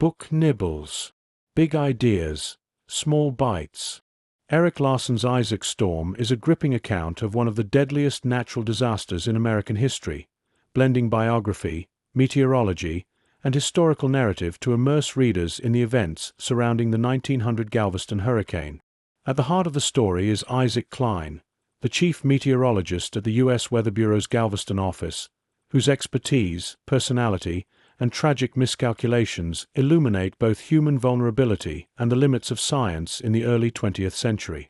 Book nibbles. Big ideas. Small bites. Erik Larson's Isaac Storm is a gripping account of one of the deadliest natural disasters in American history, blending biography, meteorology, and historical narrative to immerse readers in the events surrounding the 1900 Galveston hurricane. At the heart of the story is Isaac Cline, the chief meteorologist at the U.S. Weather Bureau's Galveston office, whose expertise, personality, and tragic miscalculations illuminate both human vulnerability and the limits of science in the early 20th century.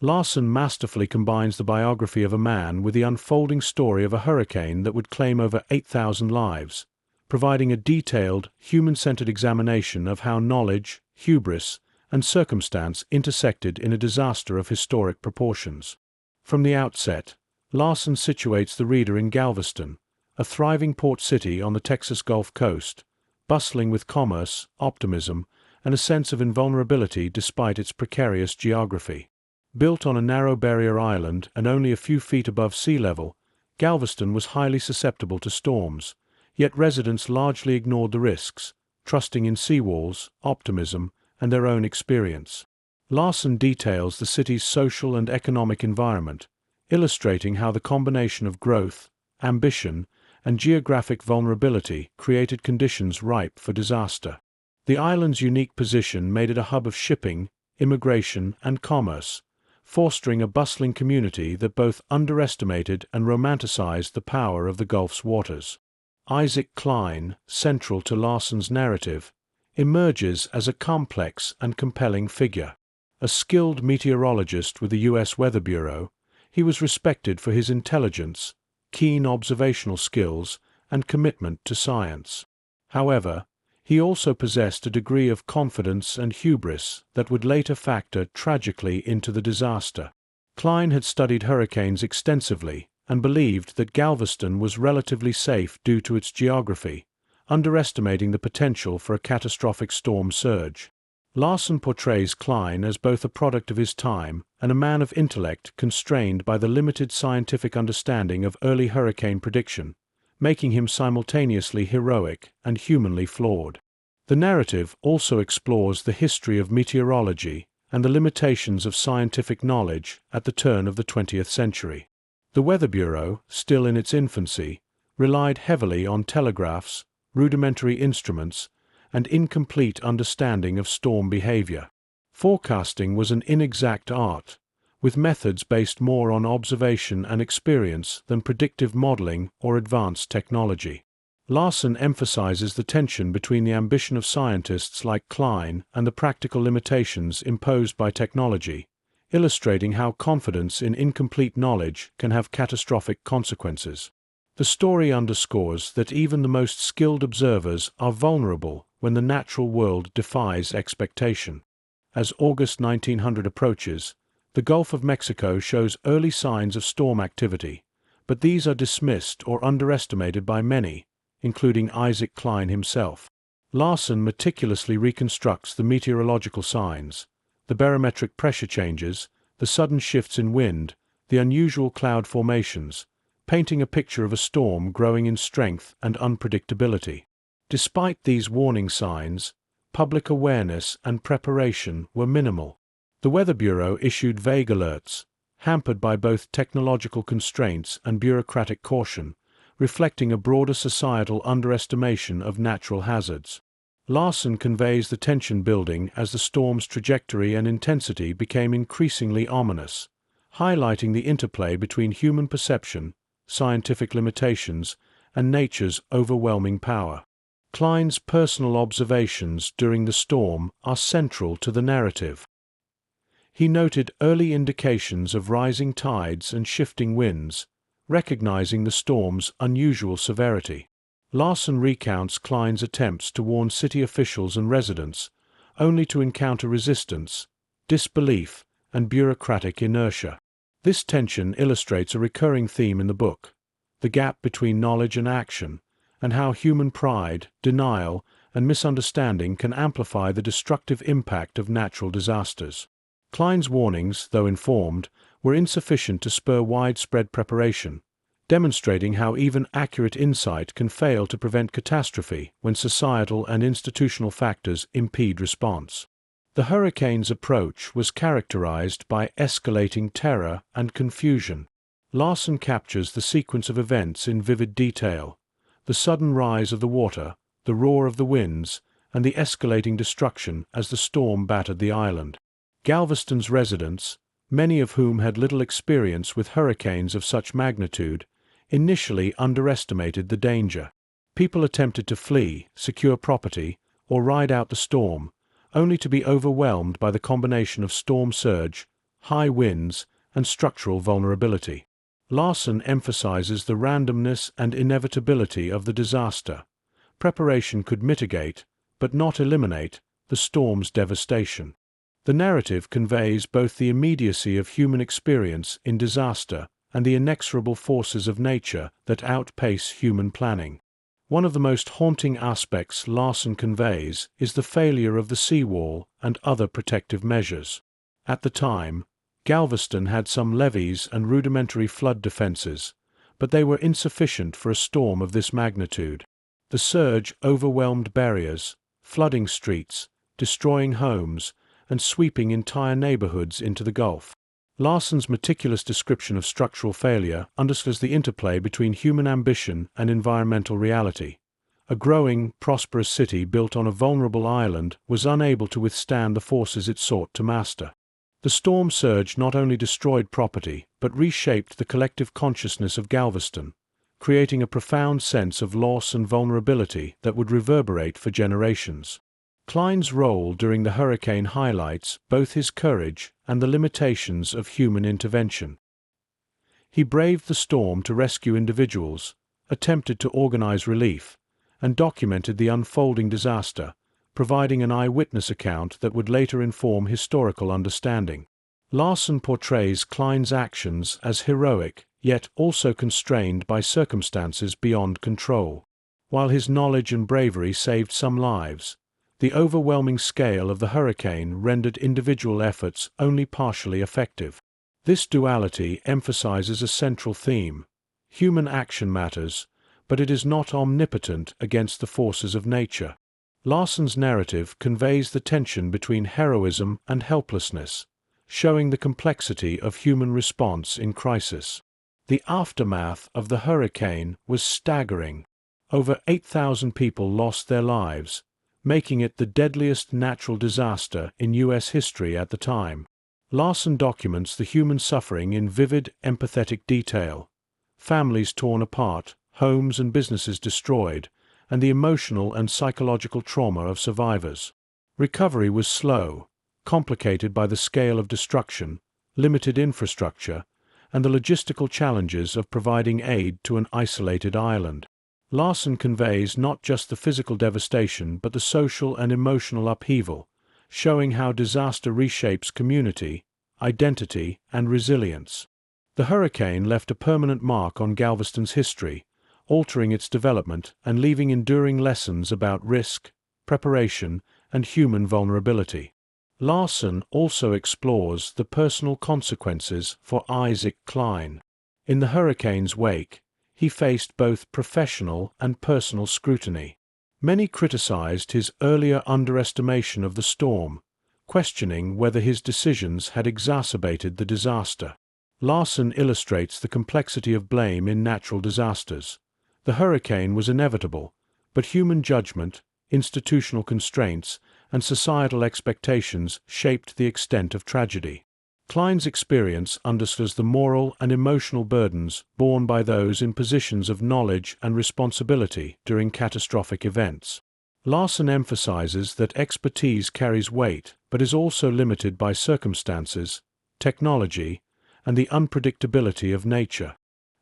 Larson masterfully combines the biography of a man with the unfolding story of a hurricane that would claim over 8,000 lives, providing a detailed, human-centered examination of how knowledge, hubris, and circumstance intersected in a disaster of historic proportions. From the outset, Larson situates the reader in Galveston, a thriving port city on the Texas Gulf Coast, bustling with commerce, optimism, and a sense of invulnerability despite its precarious geography. Built on a narrow barrier island and only a few feet above sea level, Galveston was highly susceptible to storms, yet residents largely ignored the risks, trusting in seawalls, optimism, and their own experience. Larson details the city's social and economic environment, illustrating how the combination of growth, ambition, and geographic vulnerability created conditions ripe for disaster. The island's unique position made it a hub of shipping, immigration, and commerce, fostering a bustling community that both underestimated and romanticized the power of the Gulf's waters. Isaac Cline, central to Larson's narrative, emerges as a complex and compelling figure. A skilled meteorologist with the U.S. Weather Bureau, he was respected for his intelligence, keen observational skills, and commitment to science. However, he also possessed a degree of confidence and hubris that would later factor tragically into the disaster. Cline had studied hurricanes extensively and believed that Galveston was relatively safe due to its geography, underestimating the potential for a catastrophic storm surge. Larson portrays Cline as both a product of his time and a man of intellect constrained by the limited scientific understanding of early hurricane prediction, making him simultaneously heroic and humanly flawed. The narrative also explores the history of meteorology and the limitations of scientific knowledge at the turn of the 20th century. The Weather Bureau, still in its infancy, relied heavily on telegraphs, rudimentary instruments, and incomplete understanding of storm behavior. Forecasting was an inexact art, with methods based more on observation and experience than predictive modeling or advanced technology. Larson emphasizes the tension between the ambition of scientists like Cline and the practical limitations imposed by technology, illustrating how confidence in incomplete knowledge can have catastrophic consequences. The story underscores that even the most skilled observers are vulnerable when the natural world defies expectation. As August 1900 approaches, the Gulf of Mexico shows early signs of storm activity, but these are dismissed or underestimated by many, including Isaac Cline himself. Larson meticulously reconstructs the meteorological signs, the barometric pressure changes, the sudden shifts in wind, the unusual cloud formations, painting a picture of a storm growing in strength and unpredictability. Despite these warning signs, public awareness and preparation were minimal. The Weather Bureau issued vague alerts, hampered by both technological constraints and bureaucratic caution, reflecting a broader societal underestimation of natural hazards. Larson conveys the tension building as the storm's trajectory and intensity became increasingly ominous, highlighting the interplay between human perception, scientific limitations, and nature's overwhelming power. Cline's personal observations during the storm are central to the narrative. He noted early indications of rising tides and shifting winds, recognizing the storm's unusual severity. Larson recounts Cline's attempts to warn city officials and residents, only to encounter resistance, disbelief, and bureaucratic inertia. This tension illustrates a recurring theme in the book, the gap between knowledge and action, and how human pride, denial, and misunderstanding can amplify the destructive impact of natural disasters. Cline's warnings, though informed, were insufficient to spur widespread preparation, demonstrating how even accurate insight can fail to prevent catastrophe when societal and institutional factors impede response. The hurricane's approach was characterized by escalating terror and confusion. Larson captures the sequence of events in vivid detail: the sudden rise of the water, the roar of the winds, and the escalating destruction as the storm battered the island. Galveston's residents, many of whom had little experience with hurricanes of such magnitude, initially underestimated the danger. People attempted to flee, secure property, or ride out the storm, only to be overwhelmed by the combination of storm surge, high winds, and structural vulnerability. Larson emphasizes the randomness and inevitability of the disaster. Preparation could mitigate, but not eliminate, the storm's devastation. The narrative conveys both the immediacy of human experience in disaster and the inexorable forces of nature that outpace human planning. One of the most haunting aspects Larson conveys is the failure of the seawall and other protective measures. At the time, Galveston had some levees and rudimentary flood defenses, but they were insufficient for a storm of this magnitude. The surge overwhelmed barriers, flooding streets, destroying homes, and sweeping entire neighborhoods into the Gulf. Larson's meticulous description of structural failure underscores the interplay between human ambition and environmental reality. A growing, prosperous city built on a vulnerable island was unable to withstand the forces it sought to master. The storm surge not only destroyed property, but reshaped the collective consciousness of Galveston, creating a profound sense of loss and vulnerability that would reverberate for generations. Cline's role during the hurricane highlights both his courage and the limitations of human intervention. He braved the storm to rescue individuals, attempted to organize relief, and documented the unfolding disaster, providing an eyewitness account that would later inform historical understanding. Larson portrays Cline's actions as heroic, yet also constrained by circumstances beyond control. While his knowledge and bravery saved some lives, the overwhelming scale of the hurricane rendered individual efforts only partially effective. This duality emphasizes a central theme: human action matters, but it is not omnipotent against the forces of nature. Larson's narrative conveys the tension between heroism and helplessness, showing the complexity of human response in crisis. The aftermath of the hurricane was staggering. Over 8,000 people lost their lives, making it the deadliest natural disaster in U.S. history at the time. Larson documents the human suffering in vivid, empathetic detail: families torn apart, homes and businesses destroyed, and the emotional and psychological trauma of survivors. Recovery was slow, complicated by the scale of destruction, limited infrastructure, and the logistical challenges of providing aid to an isolated island. Larson conveys not just the physical devastation but the social and emotional upheaval, showing how disaster reshapes community, identity, and resilience. The hurricane left a permanent mark on Galveston's history, altering its development and leaving enduring lessons about risk, preparation, and human vulnerability. Larson also explores the personal consequences for Isaac Cline. In the hurricane's wake, he faced both professional and personal scrutiny. Many criticized his earlier underestimation of the storm, questioning whether his decisions had exacerbated the disaster. Larson illustrates the complexity of blame in natural disasters. The hurricane was inevitable, but human judgment, institutional constraints, and societal expectations shaped the extent of tragedy. Cline's experience underscores the moral and emotional burdens borne by those in positions of knowledge and responsibility during catastrophic events. Larson emphasizes that expertise carries weight but is also limited by circumstances, technology, and the unpredictability of nature.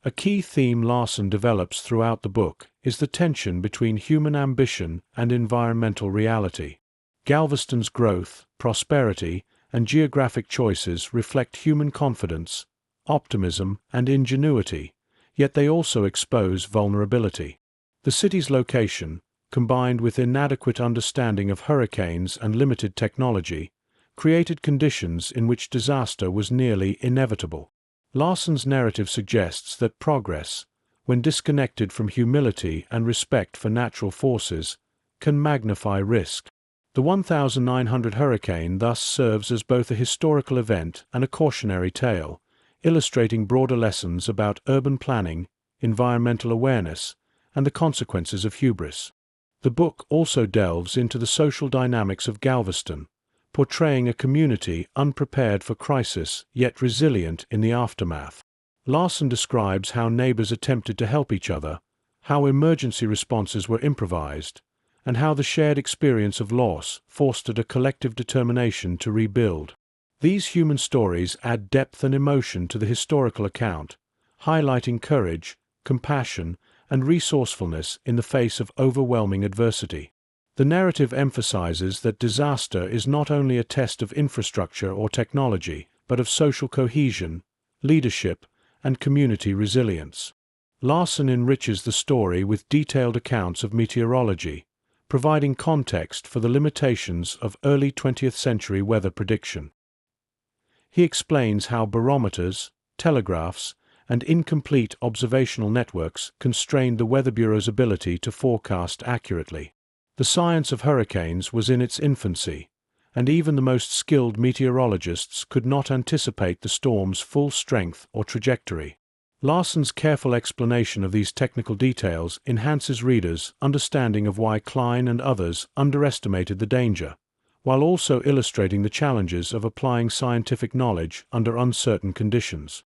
A key theme Larson develops throughout the book is the tension between human ambition and environmental reality. Galveston's growth, prosperity, and geographic choices reflect human confidence, optimism, and ingenuity, yet they also expose vulnerability. The city's location, combined with inadequate understanding of hurricanes and limited technology, created conditions in which disaster was nearly inevitable. Larson's narrative suggests that progress, when disconnected from humility and respect for natural forces, can magnify risk. The 1900 hurricane thus serves as both a historical event and a cautionary tale, illustrating broader lessons about urban planning, environmental awareness, and the consequences of hubris. The book also delves into the social dynamics of Galveston, portraying a community unprepared for crisis yet resilient in the aftermath. Larson describes how neighbors attempted to help each other, how emergency responses were improvised, and how the shared experience of loss fostered a collective determination to rebuild. These human stories add depth and emotion to the historical account, highlighting courage, compassion, and resourcefulness in the face of overwhelming adversity. The narrative emphasizes that disaster is not only a test of infrastructure or technology, but of social cohesion, leadership, and community resilience. Larson enriches the story with detailed accounts of meteorology, providing context for the limitations of early 20th century weather prediction. He explains how barometers, telegraphs, and incomplete observational networks constrained the Weather Bureau's ability to forecast accurately. The science of hurricanes was in its infancy, and even the most skilled meteorologists could not anticipate the storm's full strength or trajectory. Larson's careful explanation of these technical details enhances readers' understanding of why Cline and others underestimated the danger, while also illustrating the challenges of applying scientific knowledge under uncertain conditions.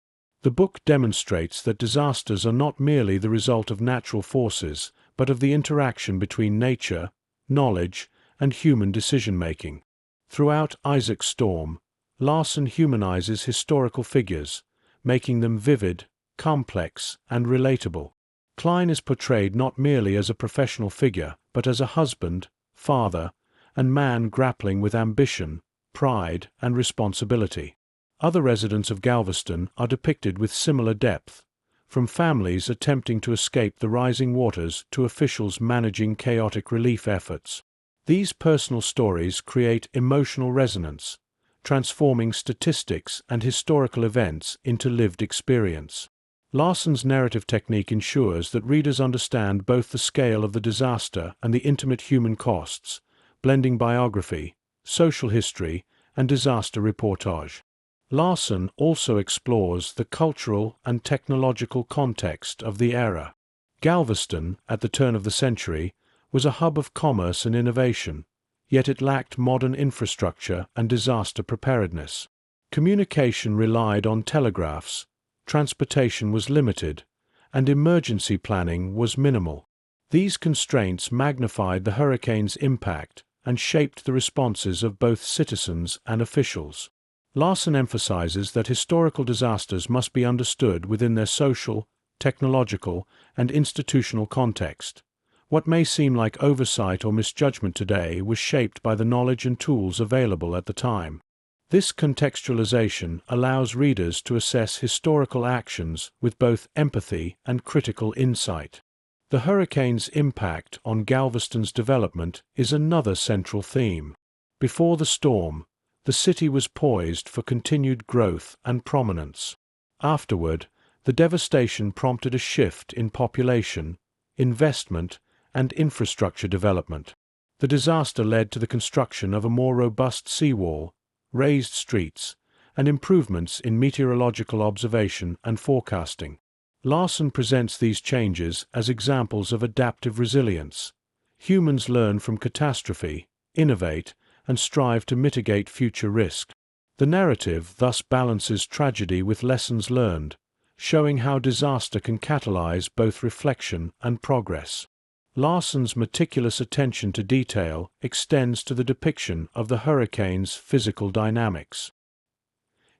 The book demonstrates that disasters are not merely the result of natural forces, but of the interaction between nature, knowledge, and human decision-making. Throughout Isaac's Storm, Larson humanizes historical figures, making them vivid, complex, and relatable. Cline is portrayed not merely as a professional figure, but as a husband, father, and man grappling with ambition, pride, and responsibility. Other residents of Galveston are depicted with similar depth, from families attempting to escape the rising waters to officials managing chaotic relief efforts. These personal stories create emotional resonance, transforming statistics and historical events into lived experience. Larson's narrative technique ensures that readers understand both the scale of the disaster and the intimate human costs, blending biography, social history, and disaster reportage. Larson also explores the cultural and technological context of the era. Galveston, at the turn of the century, was a hub of commerce and innovation, yet it lacked modern infrastructure and disaster preparedness. Communication relied on telegraphs, transportation was limited, and emergency planning was minimal. These constraints magnified the hurricane's impact and shaped the responses of both citizens and officials. Larson emphasizes that historical disasters must be understood within their social, technological, and institutional context. What may seem like oversight or misjudgment today was shaped by the knowledge and tools available at the time. This contextualization allows readers to assess historical actions with both empathy and critical insight. The hurricane's impact on Galveston's development is another central theme. Before the storm, the city was poised for continued growth and prominence. Afterward, the devastation prompted a shift in population, investment, and infrastructure development. The disaster led to the construction of a more robust seawall, raised streets, and improvements in meteorological observation and forecasting. Larson presents these changes as examples of adaptive resilience. Humans learn from catastrophe, innovate, and strive to mitigate future risk. The narrative thus balances tragedy with lessons learned, showing how disaster can catalyze both reflection and progress. Larson's meticulous attention to detail extends to the depiction of the hurricane's physical dynamics.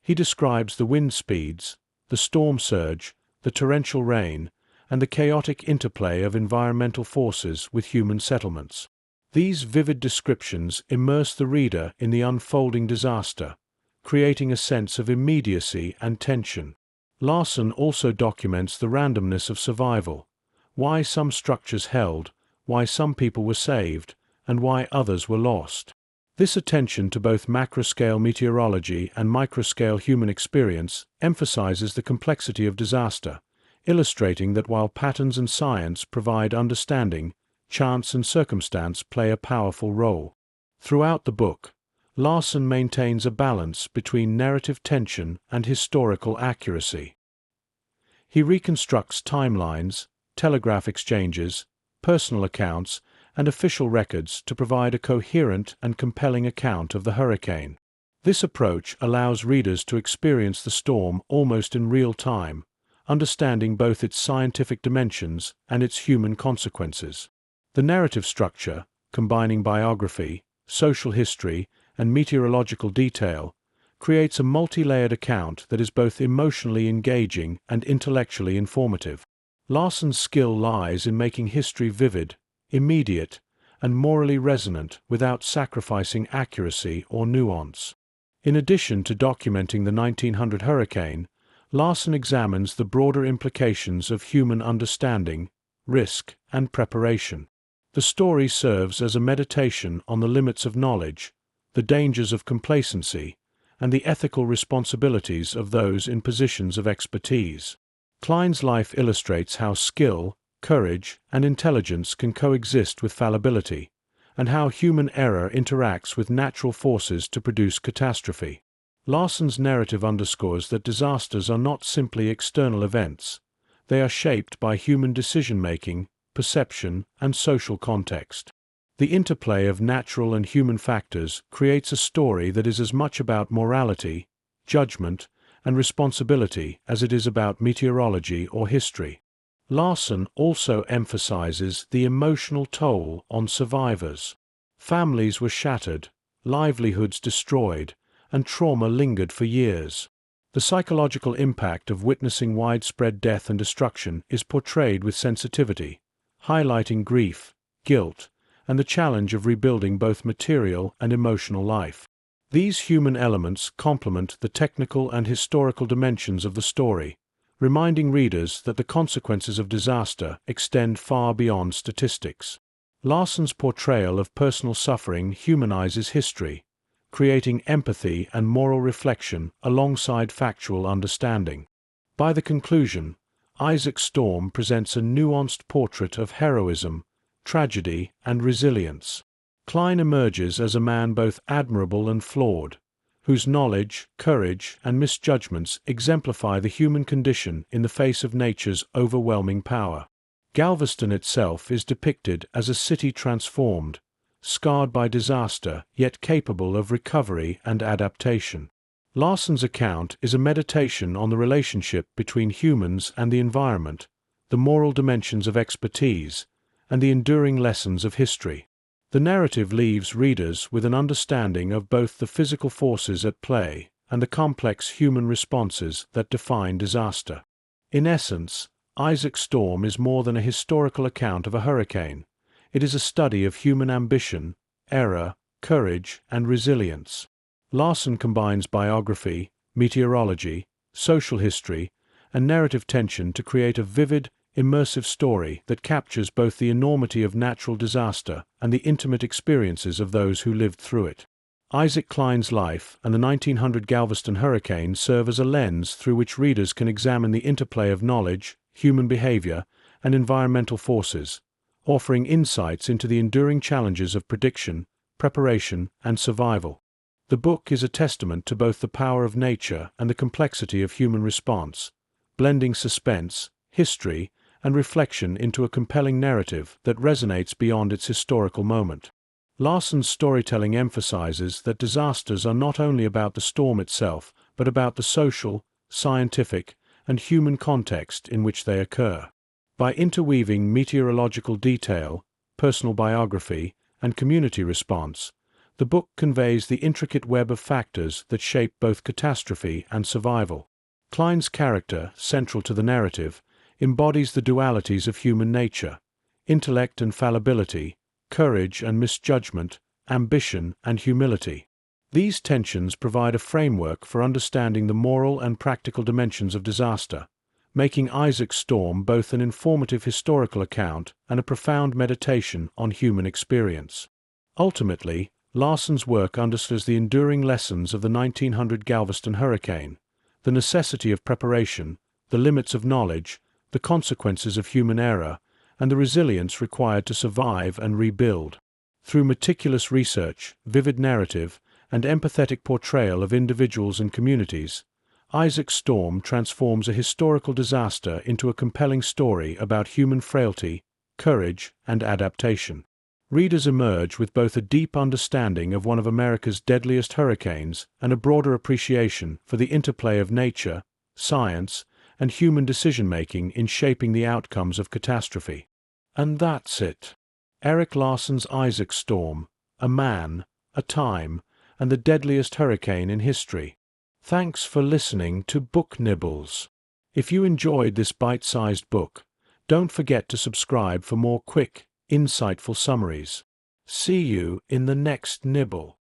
He describes the wind speeds, the storm surge, the torrential rain, and the chaotic interplay of environmental forces with human settlements. These vivid descriptions immerse the reader in the unfolding disaster, creating a sense of immediacy and tension. Larson also documents the randomness of survival, why some structures held, why some people were saved, and why others were lost. This attention to both macroscale meteorology and microscale human experience emphasizes the complexity of disaster, illustrating that while patterns and science provide understanding, chance and circumstance play a powerful role. Throughout the book, Larson maintains a balance between narrative tension and historical accuracy. He reconstructs timelines, telegraph exchanges, personal accounts, and official records to provide a coherent and compelling account of the hurricane. This approach allows readers to experience the storm almost in real time, understanding both its scientific dimensions and its human consequences. The narrative structure, combining biography, social history, and meteorological detail, creates a multi-layered account that is both emotionally engaging and intellectually informative. Larson's skill lies in making history vivid, immediate, and morally resonant without sacrificing accuracy or nuance. In addition to documenting the 1900 hurricane, Larson examines the broader implications of human understanding, risk, and preparation. The story serves as a meditation on the limits of knowledge, the dangers of complacency, and the ethical responsibilities of those in positions of expertise. Cline's life illustrates how skill, courage, and intelligence can coexist with fallibility, and how human error interacts with natural forces to produce catastrophe. Larson's narrative underscores that disasters are not simply external events. They are shaped by human decision-making, perception, and social context. The interplay of natural and human factors creates a story that is as much about morality, judgment, and responsibility as it is about meteorology or history. Larson also emphasizes the emotional toll on survivors. Families were shattered, livelihoods destroyed, and trauma lingered for years. The psychological impact of witnessing widespread death and destruction is portrayed with sensitivity, highlighting grief, guilt, and the challenge of rebuilding both material and emotional life. These human elements complement the technical and historical dimensions of the story, reminding readers that the consequences of disaster extend far beyond statistics. Larson's portrayal of personal suffering humanizes history, creating empathy and moral reflection alongside factual understanding. By the conclusion, Isaac Storm presents a nuanced portrait of heroism, tragedy, and resilience. Cline emerges as a man both admirable and flawed, whose knowledge, courage, and misjudgments exemplify the human condition in the face of nature's overwhelming power. Galveston itself is depicted as a city transformed, scarred by disaster, yet capable of recovery and adaptation. Larson's account is a meditation on the relationship between humans and the environment, the moral dimensions of expertise, and the enduring lessons of history. The narrative leaves readers with an understanding of both the physical forces at play and the complex human responses that define disaster. In essence, Isaac Storm is more than a historical account of a hurricane. It is a study of human ambition, error, courage, and resilience. Larson combines biography, meteorology, social history, and narrative tension to create a vivid, immersive story that captures both the enormity of natural disaster and the intimate experiences of those who lived through it. Isaac Cline's life and the 1900 Galveston hurricane serve as a lens through which readers can examine the interplay of knowledge, human behavior, and environmental forces, offering insights into the enduring challenges of prediction, preparation, and survival. The book is a testament to both the power of nature and the complexity of human response, blending suspense, history, and reflection into a compelling narrative that resonates beyond its historical moment. Larson's storytelling emphasizes that disasters are not only about the storm itself, but about the social, scientific, and human context in which they occur. By interweaving meteorological detail, personal biography, and community response, the book conveys the intricate web of factors that shape both catastrophe and survival. Cline's character, central to the narrative, embodies the dualities of human nature: intellect and fallibility, courage and misjudgment, ambition and humility. These tensions provide a framework for understanding the moral and practical dimensions of disaster, making Isaac Storm both an informative historical account and a profound meditation on human experience. Ultimately, Larson's work underscores the enduring lessons of the 1900 Galveston hurricane: the necessity of preparation, the limits of knowledge, the consequences of human error, and the resilience required to survive and rebuild. Through meticulous research, vivid narrative, and empathetic portrayal of individuals and communities, Isaac Storm transforms a historical disaster into a compelling story about human frailty, courage, and adaptation. Readers emerge with both a deep understanding of one of America's deadliest hurricanes and a broader appreciation for the interplay of nature, science, and human decision-making in shaping the outcomes of catastrophe. And that's it. Erik Larson's Isaac Storm, a man, a time, and the deadliest hurricane in history. Thanks for listening to Book Nibbles. If you enjoyed this bite-sized book, don't forget to subscribe for more quick, insightful summaries. See you in the next nibble.